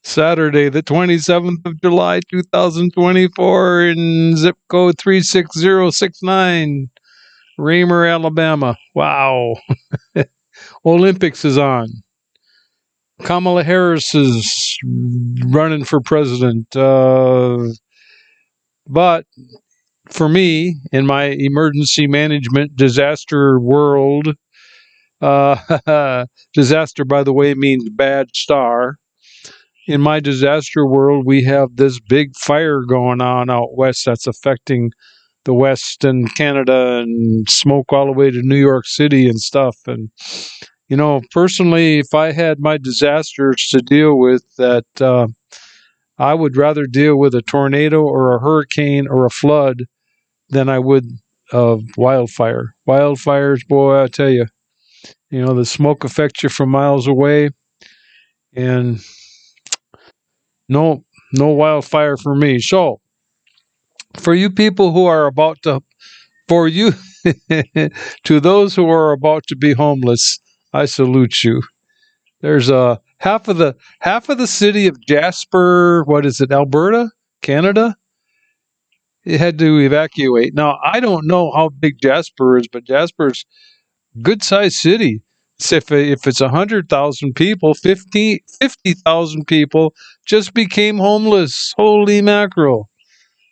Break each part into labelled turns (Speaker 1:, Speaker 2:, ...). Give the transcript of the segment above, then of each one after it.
Speaker 1: Saturday, the 27th of July, 2024, in zip code 36069, Raymer, Alabama. Wow. Olympics is on. Kamala Harris is running for president. But for me, in my emergency management disaster world, disaster, by the way, means bad star. In my disaster world, we have this big fire going on out west that's affecting the West and Canada and smoke all the way to New York City and stuff. And, personally, if I had my disasters to deal with, I would rather deal with a tornado or a hurricane or a flood than I would wildfire. Wildfires, boy, I tell you, the smoke affects you from miles away, and no, no wildfire for me. So, for you people who are about to, for you, to those who are about to be homeless, I salute you. There's a half of the city of Jasper. What is it, Alberta, Canada? It had to evacuate. Now I don't know how big Jasper is, but Jasper's good sized city. So if it's 100,000 people, 50,000 people just became homeless. Holy mackerel!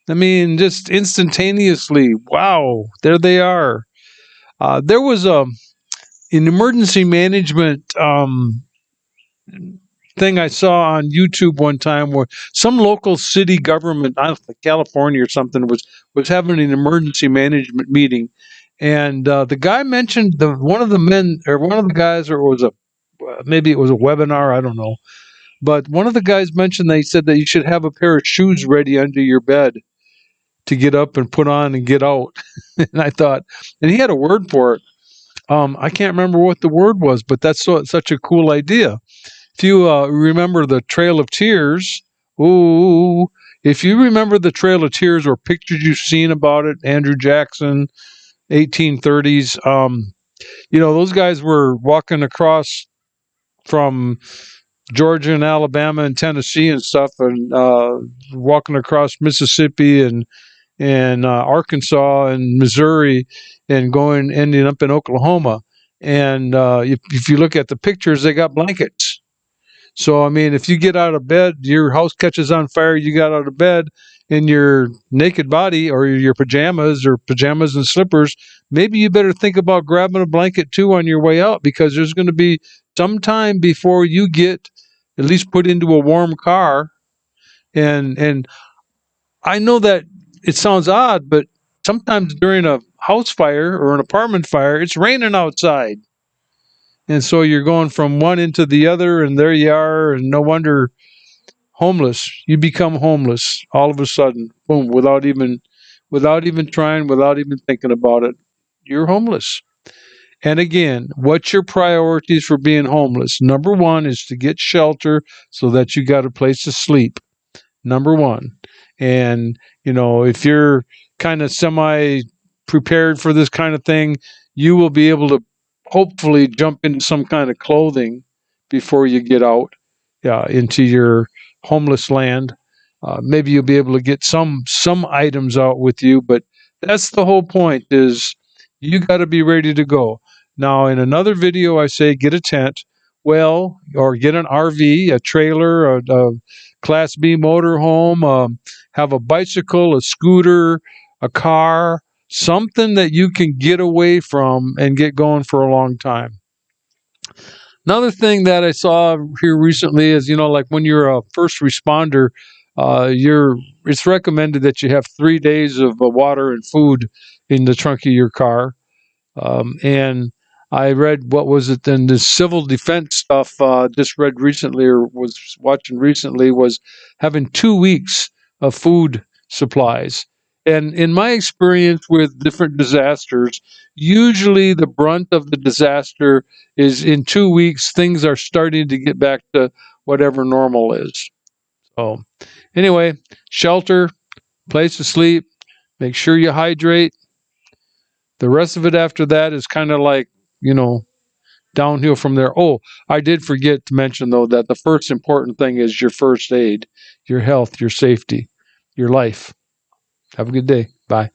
Speaker 1: I mean, just instantaneously. Wow, there they are. There was an emergency management thing I saw on YouTube one time where some local city government, I don't know, California or something, was having an emergency management meeting, and the guy mentioned one of the men or one of the guys, or it was a maybe it was a webinar, I don't know, but one of the guys mentioned they said that you should have a pair of shoes ready under your bed to get up and put on and get out. And I thought, and he had a word for it. I can't remember what the word was, but that's such a cool idea. If you remember the Trail of Tears, ooh, if you remember the Trail of Tears or pictures you've seen about it, Andrew Jackson, 1830s, those guys were walking across from Georgia and Alabama and Tennessee and stuff, and walking across Mississippi and Arkansas and Missouri, and ending up in Oklahoma. And if you look at the pictures, they got blankets. So, I mean, if you get out of bed, your house catches on fire, you got out of bed in your naked body or your pajamas and slippers, maybe you better think about grabbing a blanket too on your way out, because there's going to be some time before you get at least put into a warm car. And I know that it sounds odd, but sometimes during a house fire or an apartment fire, it's raining outside. And so you're going from one into the other, and there you are, and no wonder homeless. You become homeless all of a sudden, boom, without even trying, without even thinking about it. You're homeless. And again, what's your priorities for being homeless? Number one is to get shelter so that you got a place to sleep. Number one. And, if you're kind of semi prepared for this kind of thing, you will be able to hopefully jump into some kind of clothing before you get out into your homeless land. Maybe you'll be able to get some items out with you, but that's the whole point, is you got to be ready to go. Now, in another video, I say get a tent, or get an RV, a trailer, a Class B motorhome, have a bicycle, a scooter, a car, something that you can get away from and get going for a long time. Another thing that I saw here recently is, like when you're a first responder, it's recommended that you have 3 days of water and food in the trunk of your car. And I read, what was it, in the civil defense stuff, just read recently or was watching recently, was having 2 weeks of food supplies. And in my experience with different disasters, usually the brunt of the disaster is in 2 weeks, things are starting to get back to whatever normal is. So, anyway, shelter, place to sleep, make sure you hydrate. The rest of it after that is kind of like, downhill from there. Oh, I did forget to mention, though, that the first important thing is your first aid, your health, your safety, your life. Have a good day. Bye.